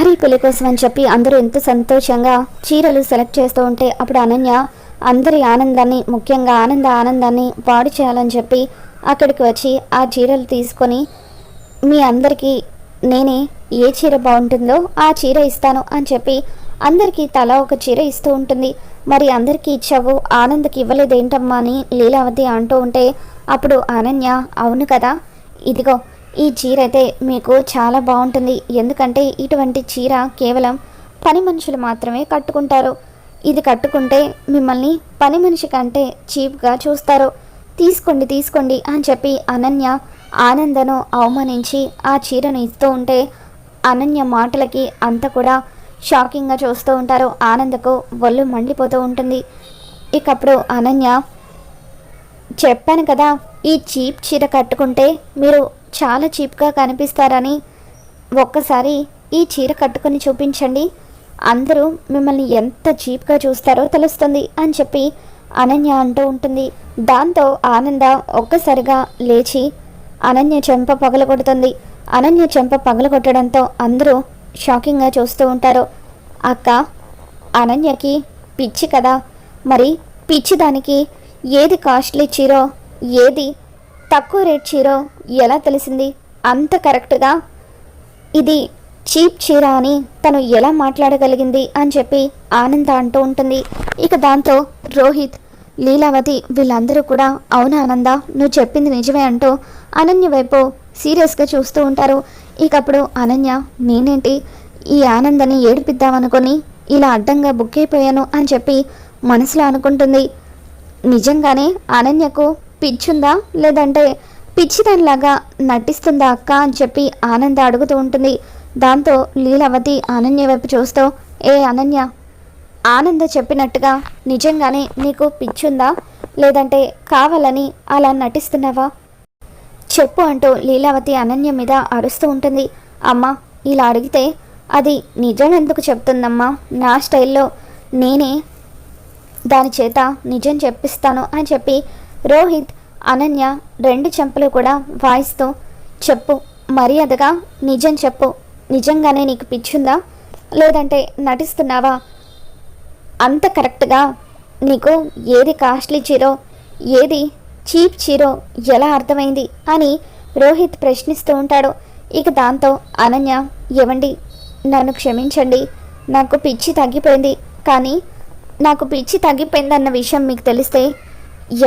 హరి పెళ్లి కోసం అని చెప్పి అందరూ ఎంతో సంతోషంగా చీరలు సెలెక్ట్ చేస్తూ ఉంటే అప్పుడు అనన్య అందరి ఆనందాన్ని, ముఖ్యంగా ఆనందాన్ని పాడు చేయాలని చెప్పి అక్కడికి వచ్చి ఆ చీరలు తీసుకొని మీ అందరికీ నేనే ఏ చీర బాగుంటుందో ఆ చీర ఇస్తాను అని చెప్పి అందరికీ తలా ఒక చీర ఇస్తూ ఉంటుంది. మరి అందరికీ ఇచ్చావు, ఆనంద్కి ఇవ్వలేదేంటమ్మా అని లీలావతి అంటూ ఉంటే అప్పుడు అనన్య అవును కదా, ఇదిగో ఈ చీర అయితే మీకు చాలా బాగుంటుంది, ఎందుకంటే ఇటువంటి చీర కేవలం పని మనుషులు మాత్రమే కట్టుకుంటారు, ఇది కట్టుకుంటే మిమ్మల్ని పని మనిషి కంటే చీప్గా చూస్తారు, తీసుకోండి అని చెప్పి అనన్య ఆనందను అవమానించి ఆ చీరను ఇస్తూ ఉంటే అనన్య మాటలకి అంత కూడా షాకింగ్గా చూస్తూ ఉంటారు. ఆనందకు ఒళ్ళు మండిపోతూ ఉంటుంది. ఇకప్పుడు అనన్య చెప్పాను కదా, ఈ చీప్ చీర కట్టుకుంటే మీరు చాలా చీప్గా కనిపిస్తారని, ఒక్కసారి ఈ చీర కట్టుకొని చూపించండి, అందరూ మిమ్మల్ని ఎంత చీప్గా చూస్తారో తెలుస్తుంది అని చెప్పి అనన్య అంటూ ఉంటుంది. దాంతో ఆనంద ఒక్కసారిగా లేచి అనన్య చెంప పగలగొడుతుంది. అనన్య చెంప పగలగొట్టడంతో అందరూ షాకింగ్గా చూస్తూ ఉంటారు. అక్క, అనన్యకి పిచ్చి కదా, మరి పిచ్చిదానికి ఏది కాస్ట్లీ చీరో ఏది తక్కువ రేట్ చీరో ఎలా తెలిసింది, అంత కరెక్ట్గా ఇది చీప్ చీర అని తను ఎలా మాట్లాడగలిగింది అని చెప్పి ఆనంద అంటూ ఉంటుంది. ఇక దాంతో రోహిత్, లీలావతి వీళ్ళందరూ కూడా అవునా ఆనంద, నువ్వు చెప్పింది నిజమే అంటూ అనన్య వైపు సీరియస్గా చూస్తూ ఉంటారు. ఇకప్పుడు అనన్య నేనేంటి ఈ ఆనందని ఏడిపిద్దామనుకొని ఇలా అడ్డంగా బుక్ అయిపోయాను అని చెప్పి మనసులో అనుకుంటుంది. నిజంగానే అనన్యకు పిచ్చుందా లేదంటే పిచ్చిదానిలాగా నటిస్తుందా అక్క అని చెప్పి ఆనంద అడుగుతూ ఉంటుంది. దాంతో లీలావతి అనన్య వైపు చూస్తూ ఏ అనన్య, ఆనంద చెప్పినట్టుగా నిజంగానే నీకు పిచ్చుందా లేదంటే కావాలని అలా నటిస్తున్నావా చెప్పు అంటూ లీలావతి అనన్య మీద అరుస్తూ ఉంటుంది. అమ్మ, ఇలా అడిగితే అది నిజం ఎందుకు చెప్తుందమ్మా, నా స్టైల్లో నేనే దాని చేత నిజం చెప్పిస్తాను అని చెప్పి రోహిత్ అనన్య రెండు చెంపలు కూడా వాయిస్తూ చెప్పు, మర్యాదగా నిజం చెప్పు, నిజంగానే నీకు పిచ్చుందా లేదంటే నటిస్తున్నావా, అంత కరెక్ట్గా నీకు ఏది కాస్ట్లీ చీరో ఏది చీప్ చీరో ఎలా అర్థమైంది అని రోహిత్ ప్రశ్నిస్తూ ఉంటాడు. ఇక దాంతో అనన్య ఏవండి నన్ను క్షమించండి, నాకు పిచ్చి తగ్గిపోయింది, కానీ నాకు పిచ్చి తగ్గిపోయిందన్న విషయం మీకు తెలిస్తే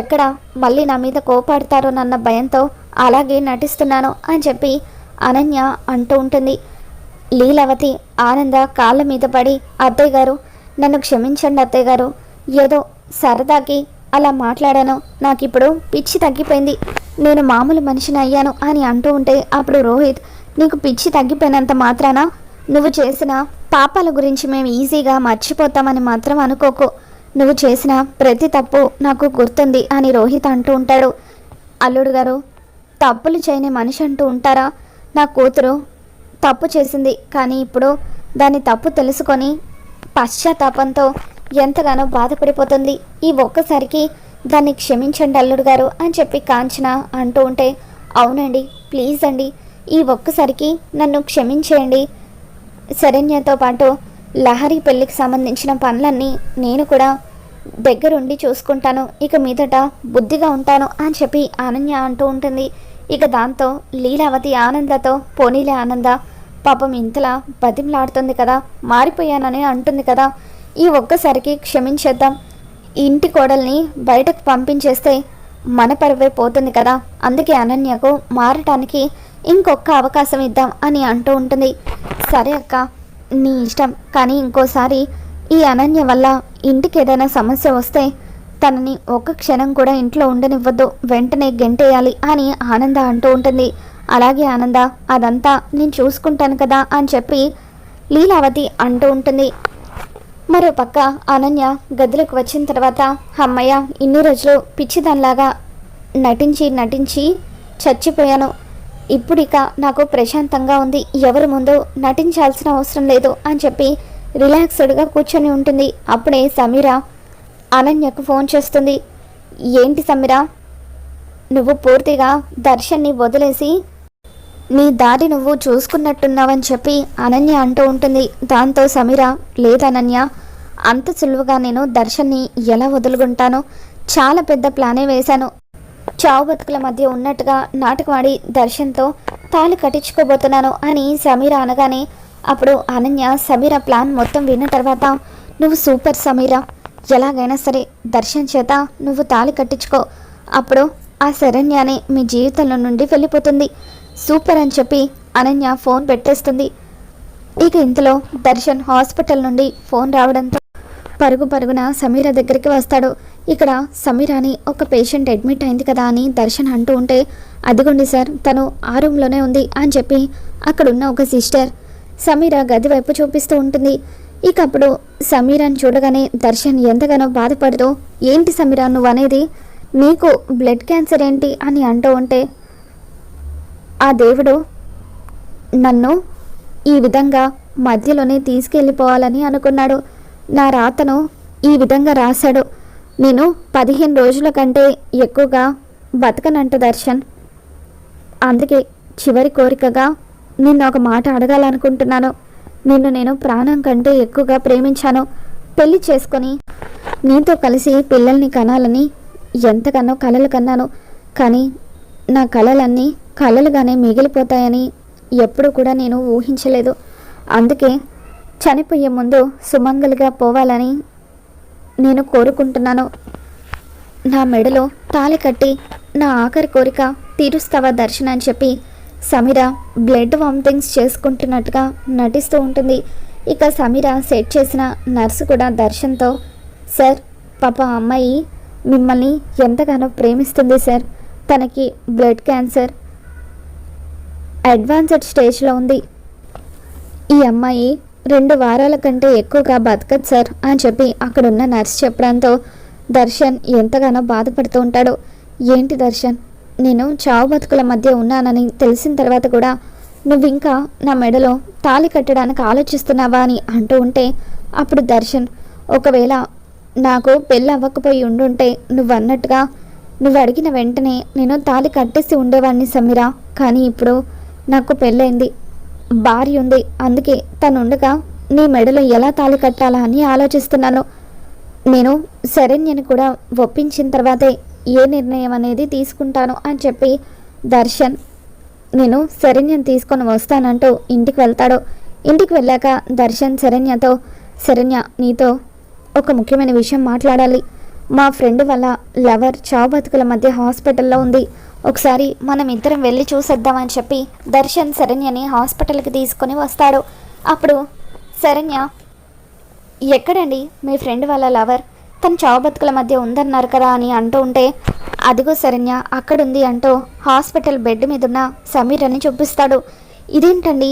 ఎక్కడ మళ్ళీ నా మీద కోపాడతారోనన్న భయంతో అలాగే నటిస్తున్నాను అని చెప్పి అనన్య అంటూ ఉంటుంది. లీలావతి ఆనంద కాళ్ళ మీద పడి అత్తయ్య గారు నన్ను క్షమించండి అత్తయ్య గారు, ఏదో సరదాకి అలా మాట్లాడాను, నాకు ఇప్పుడు పిచ్చి తగ్గిపోయింది, నేను మామూలు మనిషిని అయ్యాను అని అంటూ ఉంటే అప్పుడు రోహిత్ నీకు పిచ్చి తగ్గిపోయినంత మాత్రాన నువ్వు చేసిన పాపాల గురించి మేము ఈజీగా మర్చిపోతామని మాత్రం అనుకోకు, నువ్వు చేసిన ప్రతి తప్పు నాకు గుర్తుంది అని రోహిత్ అంటూ ఉంటాడు. అల్లుడు గారు, తప్పులు చేయని మనిషి అంటూ ఉంటారా, నా కూతురు తప్పు చేసింది, కానీ ఇప్పుడు దాని తప్పు తెలుసుకొని పశ్చాత్తాపంతో ఎంతగానో బాధపడిపోతుంది, ఈ ఒక్కసారికి దాన్ని క్షమించండి అల్లుడు గారు అని చెప్పి కాంచన అంటూ ఉంటే అవునండి ప్లీజ్ అండి, ఈ ఒక్కసారికి నన్ను క్షమించేయండి, శరణ్యతో పాటు లహరి పెళ్ళికి సంబంధించిన పనులన్నీ నేను కూడా దగ్గరుండి చూసుకుంటాను, ఇక మీదట బుద్ధిగా ఉంటాను అని చెప్పి అనన్య అంటూ ఉంటుంది. ఇక దాంతో లీలావతి ఆనందతో పోనీలే ఆనంద, పాపం ఇంతలా బతిమలాడుతుంది కదా, మారిపోయానని అంటుంది కదా, ఈ ఒక్కసారికి క్షమించేద్దాం, ఇంటి కోడల్ని బయటకు పంపించేస్తే మన పరువే పోతుంది కదా, అందుకే అనన్యకు మారటానికి ఇంకొక అవకాశం ఇద్దాం అని అంటూ ఉంటుంది. సరే అక్క నీ ఇష్టం, కానీ ఇంకోసారి ఈ అనన్య వల్ల ఇంటికి ఏదైనా సమస్య వస్తే తనని ఒక్క క్షణం కూడా ఇంట్లో ఉండనివ్వద్దు, వెంటనే గెంటేయాలి అని ఆనంద అంటూ ఉంటుంది. అలాగే ఆనంద, అదంతా నేను చూసుకుంటాను కదా అని చెప్పి లీలావతి అంటూ ఉంటుంది. మరోపక్క అనన్య గదిలోకి వచ్చిన తర్వాత అమ్మయ్య, ఇన్ని రోజులు పిచ్చిదానిలాగా నటించి చచ్చిపోయాను, ఇప్పుడిక నాకు ప్రశాంతంగా ఉంది, ఎవరి ముందు నటించాల్సిన అవసరం లేదు అని చెప్పి రిలాక్స్డ్గా కూర్చొని ఉంటుంది. అప్పుడే సమీర అనన్యకు ఫోన్ చేస్తుంది. ఏంటి సమీర, నువ్వు పూర్తిగా దర్శన్ని వదిలేసి నీ దారి నువ్వు చూసుకున్నట్టున్నావని చెప్పి అనన్య అంటూ ఉంటుంది. దాంతో సమీర, లేదనన్య, అంత సులువుగా నేను దర్శన్ని ఎలా వదులుకుంటాను? చాలా పెద్ద ప్లానే వేశాను. చావు బతుకుల మధ్య ఉన్నట్టుగా నాటకమాడి దర్శన్తో తాళి కట్టించుకోబోతున్నాను అని సమీర అనగానే అప్పుడు అనన్య సమీర ప్లాన్ మొత్తం విన్న తర్వాత, నువ్వు సూపర్ సమీర, ఎలాగైనా సరే దర్శన్ చేత నువ్వు తాళి కట్టించుకో, అప్పుడు ఆ శరణ్యానే మీ జీవితంలో నుండి వెళ్ళిపోతుంది, సూపర్ అని చెప్పి అనన్య ఫోన్ పెట్టేస్తుంది. ఇక ఇంతలో దర్శన్ హాస్పిటల్ నుండి ఫోన్ రావడంతో పరుగు పరుగున సమీర దగ్గరికి వస్తాడు. ఇక్కడ సమీరాని ఒక పేషెంట్ అడ్మిట్ అయింది కదా అని దర్శన్ అంటూ ఉంటే, అదిగోండి సార్, తను ఆ రూమ్లోనే ఉంది అని చెప్పి అక్కడున్న ఒక సిస్టర్ సమీర గది వైపు చూపిస్తూ ఉంటుంది. ఇక అప్పుడు సమీరాని చూడగానే దర్శన్ ఎంతగానో బాధపడుతూ, ఏంటి సమీరా నువ్వు అనేది, నీకు బ్లడ్ క్యాన్సర్ ఏంటి అని అంటూ ఉంటే, ఆ దేవుడు నన్ను ఈ విధంగా మధ్యలోనే తీసుకెళ్ళిపోవాలని అనుకున్నాడు, నా రాతను ఈ విధంగా రాశాడు, నేను 15 రోజుల కంటే ఎక్కువగా బతకనంట దర్శన్, అందుకే చివరి కోరికగా నిన్ను ఒక మాట అడగాలనుకుంటున్నాను, నిన్ను నేను ప్రాణం కంటే ఎక్కువగా ప్రేమించాను, పెళ్లి చేసుకొని నీతో కలిసి పిల్లల్ని కనాలని ఎంతగానో కలలు కన్నాను, కానీ నా కలలన్నీ కలలుగానే మిగిలిపోతాయని ఎప్పుడు కూడా నేను ఊహించలేదు, అందుకే చనిపోయే ముందు సుమంగలిగా పోవాలని నేను కోరుకుంటున్నాను, నా మెడలో తాళి కట్టి నా ఆఖరి కోరిక తీరుస్తావా దర్శన్ అని చెప్పి సమీర బ్లడ్ వామిటింగ్స్ చేసుకుంటున్నట్టుగా నటిస్తూ ఉంటుంది. ఇక సమీర సెట్ చేసిన నర్సు కూడా దర్శన్తో, సార్ పాప అమ్మాయి మిమ్మల్ని ఎంతగానో ప్రేమిస్తుంది సార్, తనకి బ్లడ్ క్యాన్సర్ అడ్వాన్స్డ్ స్టేజ్లో ఉంది, ఈ అమ్మాయి 2 వారాల కంటే ఎక్కువగా బతకదు సార్ అని చెప్పి అక్కడున్న నర్స్ చెప్పడంతో దర్శన్ ఎంతగానో బాధపడుతూ ఉంటాడు. ఏంటి దర్శన్, నేను చావు బతుకుల మధ్య ఉన్నానని తెలిసిన తర్వాత కూడా నువ్వు ఇంకా నా మెడలో తాళి కట్టడానికి ఆలోచిస్తున్నావా అని అంటూ ఉంటే అప్పుడు దర్శన్, ఒకవేళ నాకు పెళ్ళి అవ్వకపోయి ఉండుంటే నువ్వు అన్నట్టుగా నువ్వు అడిగిన వెంటనే నేను తాళి కట్టేసి ఉండేవాడిని సమీరా, కానీ ఇప్పుడు నాకు పెళ్ళైంది, భార్య ఉంది, అందుకే తను ఉండగా నీ మెడలో ఎలా తాళి కట్టాలా అని ఆలోచిస్తున్నాను, నేను శరణ్యని కూడా ఒప్పించిన తర్వాతే ఏ నిర్ణయం అనేది తీసుకుంటాను అని చెప్పి దర్శన్ నేను శరణ్యని తీసుకొని వస్తానంటూ ఇంటికి వెళ్తాడు. ఇంటికి వెళ్ళాక దర్శన్ శరణ్యతో, శరణ్య నీతో ఒక ముఖ్యమైన విషయం మాట్లాడాలి, మా ఫ్రెండ్ వల్ల లవర్ చావు బతుకుల మధ్య హాస్పిటల్లో ఉంది, ఒకసారి మనం ఇద్దరం వెళ్ళి చూసేద్దామని చెప్పి దర్శన్ శరణ్యని హాస్పిటల్కి తీసుకొని వస్తాడు. అప్పుడు శరణ్య, ఎక్కడండి మీ ఫ్రెండ్ వాళ్ళ లవర్, తను చావు బతుకుల మధ్య ఉందన్నారు కదా అని అంటూ ఉంటే, అదిగో శరణ్య అక్కడుంది అంటూ హాస్పిటల్ బెడ్ మీద ఉన్న సమీర్ అని చూపిస్తాడు. ఇదేంటండి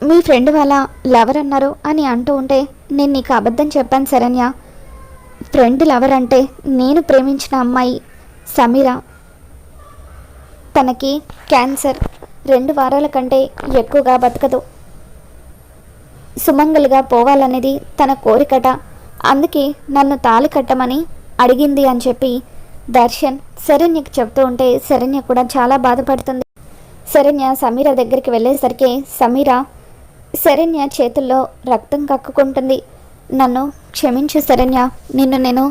మీ ఫ్రెండ్ వాళ్ళ లవర్ అన్నారు అని అంటూ ఉంటే, నేను నీకు అబద్ధం చెప్పాను శరణ్య, ఫ్రెండ్ లవర్ అంటే నేను ప్రేమించిన అమ్మాయి సమీర, తనకి క్యాన్సర్ 2 వారాల కంటే ఎక్కువగా బతకదు, సుమంగలిగా పోవాలనేది తన కోరికట, అందుకే నన్ను తాళి కట్టమని అడిగింది అని చెప్పి దర్శన్ శరణ్యకి చెప్తూ ఉంటే శరణ్య కూడా చాలా బాధపడుతుంది. శరణ్య సమీర దగ్గరికి వెళ్ళేసరికి సమీర శరణ్య చేతుల్లో రక్తం కక్కుకుంటుంది. నన్ను క్షమించు శరణ్య, నిన్ను నేను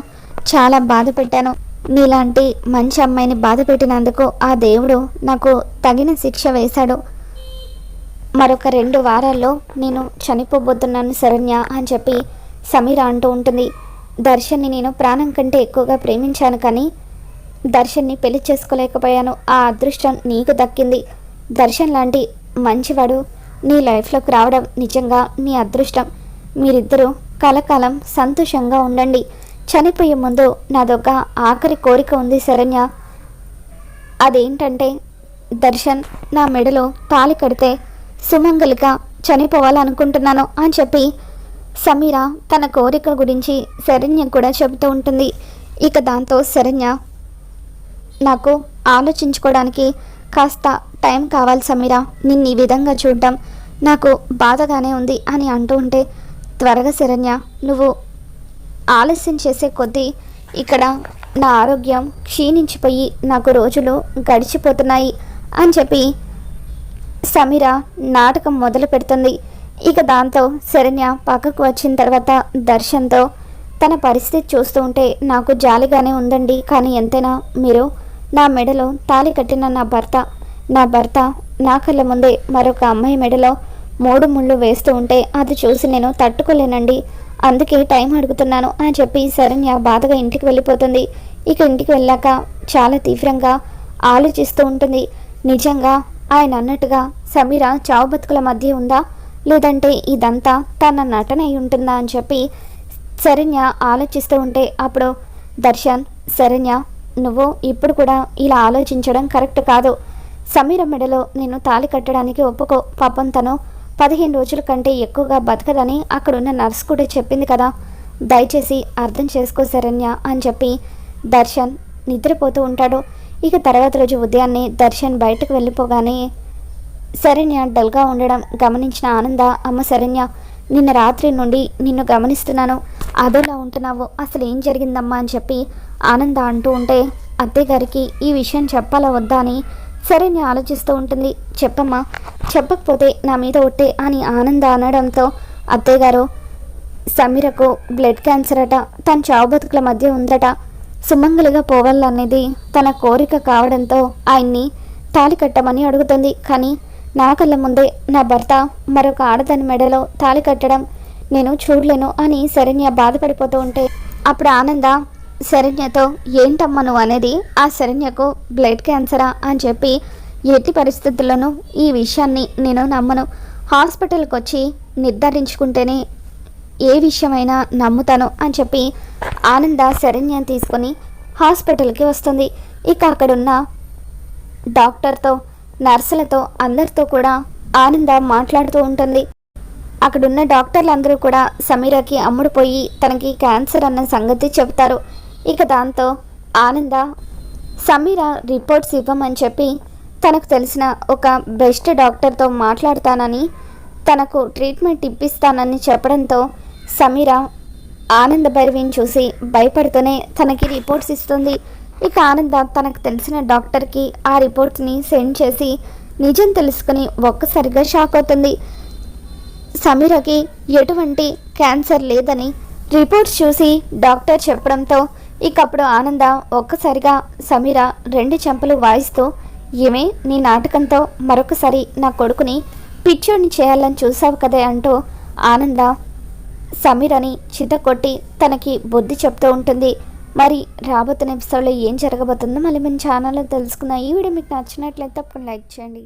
చాలా బాధ పెట్టాను, నీలాంటి మంచి అమ్మాయిని బాధ పెట్టినందుకు ఆ దేవుడు నాకు తగిన శిక్ష వేశాడు, మరొక 2 వారాల్లో నేను చనిపోబోతున్నాను శరణ్య అని చెప్పి సమీర అంటూ ఉంటుంది. దర్శన్ని నేను ప్రాణం కంటే ఎక్కువగా ప్రేమించాను, కానీ దర్శన్ని పెళ్లి చేసుకోలేకపోయాను, ఆ అదృష్టం నీకు దక్కింది, దర్శన్ లాంటి మంచివాడు నీ లైఫ్లోకి రావడం నిజంగా నీ అదృష్టం, మీరిద్దరూ కలకాలం సంతోషంగా ఉండండి, చనిపోయే ముందు నాదొక ఆఖరి కోరిక ఉంది శరణ్య, అదేంటంటే దర్శన్ నా మెడలో తాళి కడితే సుమంగలిగా చనిపోవాలనుకుంటున్నాను అని చెప్పి సమీర తన కోరిక గురించి శరణ్య కూడా చెబుతూ ఉంటుంది. ఇక దాంతో శరణ్య, నాకు ఆలోచించుకోవడానికి కాస్త టైం కావాలి సమీర, నిన్ను ఈ విధంగా చూడడం నాకు బాధగానే ఉంది అని అంటూ ఉంటే, త్వరగా శరణ్య, నువ్వు ఆలస్యం చేసే కొద్దీ ఇక్కడ నా ఆరోగ్యం క్షీణించిపోయి నాకు రోజులు గడిచిపోతున్నాయి అని చెప్పి సమీర నాటకం మొదలు పెడుతుంది. ఇక దాంతో శరణ్య పక్కకు వచ్చిన తర్వాత దర్శన్తో తన పరిస్థితి చూస్తూ ఉంటే నాకు జాలిగానే ఉందండి, కానీ ఎంతైనా మీరు నా మెడలో తాళి కట్టిన నా భర్త నా కళ్ళ ముందే మరొక అమ్మాయి మెడలో 3 ముళ్ళు వేస్తూ ఉంటే అది చూసి నేను తట్టుకోలేనండి, అందుకే టైం అడుగుతున్నాను అని చెప్పి శరణ్య బాధగా ఇంటికి వెళ్ళిపోతుంది. ఇక ఇంటికి వెళ్ళాక చాలా తీవ్రంగా ఆలోచిస్తూ ఉంటుంది. నిజంగా ఆయన అన్నట్టుగా సమీర చావు బతుకుల మధ్య ఉందా, లేదంటే ఇదంతా తన నటన అయి ఉంటుందా అని చెప్పి శరణ్య ఆలోచిస్తూ ఉంటే అప్పుడు దర్శన్, శరణ్య నువ్వు ఇప్పుడు కూడా ఇలా ఆలోచించడం కరెక్ట్ కాదు. సమీర మెడలో నేను తాళి కట్టడానికి ఒప్పుకో. పాపం తను 15 రోజుల కంటే ఎక్కువగా బతకదని అక్కడున్న నర్స్ కూడా చెప్పింది కదా, దయచేసి అర్థం చేసుకో శరణ్య అని చెప్పి దర్శన్ నిద్రపోతూ ఉంటాడు. ఇక తర్వాత రోజు ఉదయాన్నే దర్శన్ బయటకు వెళ్ళిపోగానే శరణ్య డల్గా ఉండడం గమనించిన ఆనంద, అమ్మ శరణ్య, నిన్న రాత్రి నుండి నిన్ను గమనిస్తున్నాను, అదోలా ఉంటున్నావు, అసలు ఏం జరిగిందమ్మా అని చెప్పి ఆనంద అంటూ ఉంటే అత్తయ్య గారికి ఈ విషయం చెప్పాలా వద్దా అని శరణ్య ఆలోచిస్తూ ఉంటుంది. చెప్పమ్మా, చెప్పకపోతే నా మీద ఒట్టే అని ఆనంద అనడంతో అత్తయ్య గారు, సమీరకు బ్లడ్ క్యాన్సర్ అట, తన చావు బతుకుల మధ్య ఉందట, సుమంగలిగా పోవాలనేది తన కోరిక కావడంతో ఆయన్ని తాళి కట్టమని అడుగుతుంది. కానీ నా కళ్ళ ముందే నా భర్త మరొక ఆడదాని మెడలో తాళి కట్టడం నేను చూడలేను అని శరణ్య బాధపడిపోతూ ఉంటే అప్పుడు ఆనంద శరణ్యతో, ఏంటమ్మా నువ్వు అనేది, ఆ శరణ్యకు బ్లడ్ క్యాన్సరా అని చెప్పి ఎట్టి పరిస్థితుల్లోనూ ఈ విషయాన్ని నేను నమ్మను, హాస్పిటల్కి వచ్చి నిర్ధారించుకుంటేనే ఏ విషయమైనా నమ్ముతాను అని చెప్పి ఆనంద శరణ్యని తీసుకొని హాస్పిటల్కి వస్తుంది. ఇక అక్కడున్న డాక్టర్తో, నర్సులతో, అందరితో కూడా ఆనంద మాట్లాడుతూ ఉంటుంది. అక్కడున్న డాక్టర్లందరూ కూడా సమీరకి అమ్ముడుపోయి తనకి క్యాన్సర్ అన్న సంగతి చెబుతారు. ఇక దాంతో ఆనంద సమీర రిపోర్ట్స్ ఇవ్వమని చెప్పి తనకు తెలిసిన ఒక బెస్ట్ డాక్టర్తో మాట్లాడతానని, తనకు ట్రీట్మెంట్ ఇప్పిస్తానని చెప్పడంతో సమీర ఆనంద భైరవిని చూసి భయపడుతూనే తనకి రిపోర్ట్స్ ఇస్తుంది. ఇక ఆనంద తనకు తెలిసిన డాక్టర్కి ఆ రిపోర్ట్స్ని సెండ్ చేసి నిజం తెలుసుకుని ఒక్కసారిగా షాక్ అవుతుంది. సమీరకి ఎటువంటి క్యాన్సర్ లేదని రిపోర్ట్స్ చూసి డాక్టర్ చెప్పడంతో ఇక అప్పుడు ఆనంద ఒక్కసారిగా సమీర 2 చెంపలు వాయిస్తూ, ఏమే నీ నాటకంతో మరొకసారి నా కొడుకుని పిచ్చోడిని చేయాలని చూసావు కదా అంటూ ఆనంద సమీరని చితకొట్టి తనకి బుద్ధి చెప్తూ ఉంటుంది. మరి రాబోతున్న ఎపిసోడ్లో ఏం జరగబోతుందో మళ్ళీ మన ఛానల్లో తెలుసుకుందాం. ఈ వీడియో మీకు నచ్చినట్లయితే తప్పకుండా లైక్ చేయండి.